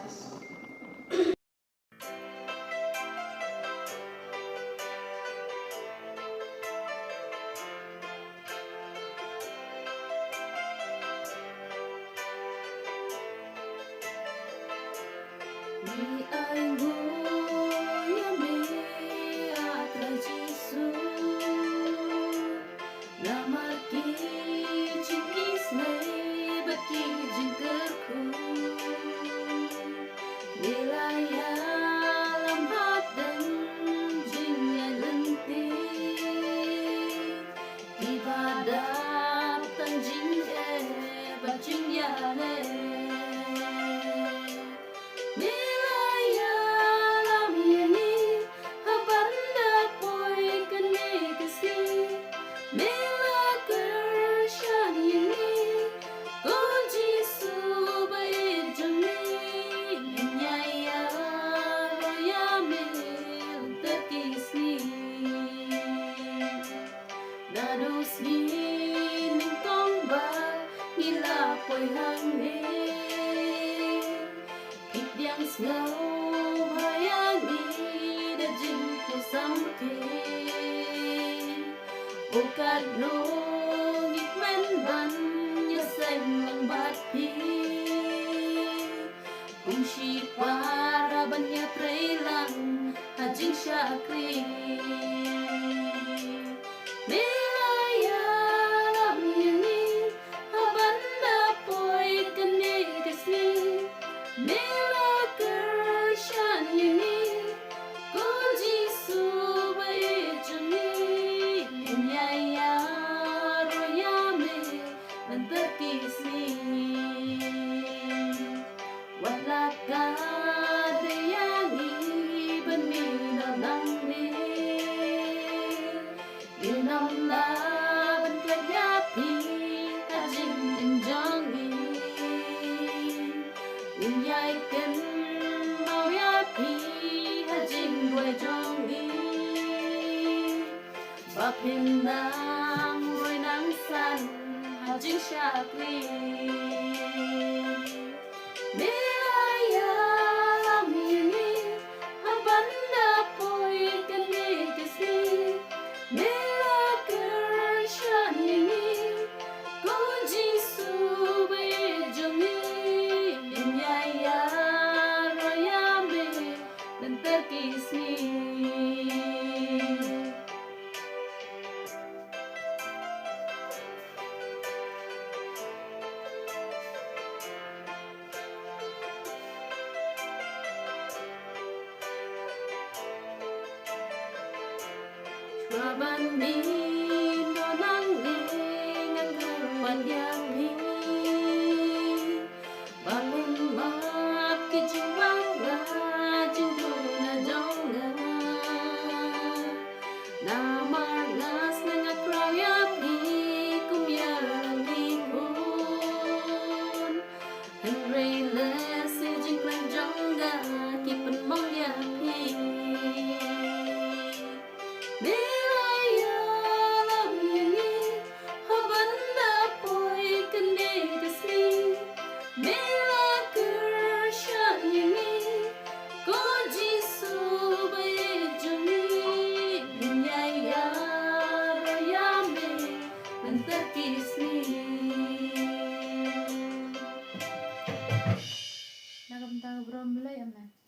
Di ainggoyame atra Jisu Namarki cikisne baki jingkerku Nilaya lambat dan jingnya lentik Ibadat tan jingnya bajingyane Poi hang ne kịch yang snow hayang ni da jing ko sam ke o kad no ngit men ban ya sen lang bat pi kung shi para ban ya trei lang ha jing sha kri Pin nang rồi nắng san hà jing sha kli Milaya lamini habanda poi kani kisni Mila kershani ko Jisu be jumi Inyaya royame dan terkisni Ban mi no nang ni ngang ban yang hi ban ma ki jing bang la jing tu na jong ga na mar nas na nga kraw ya pi kum ya ni kun and ray le se jing klang jong ga ki pen mong ya pi Nagam taga brom belay, amen.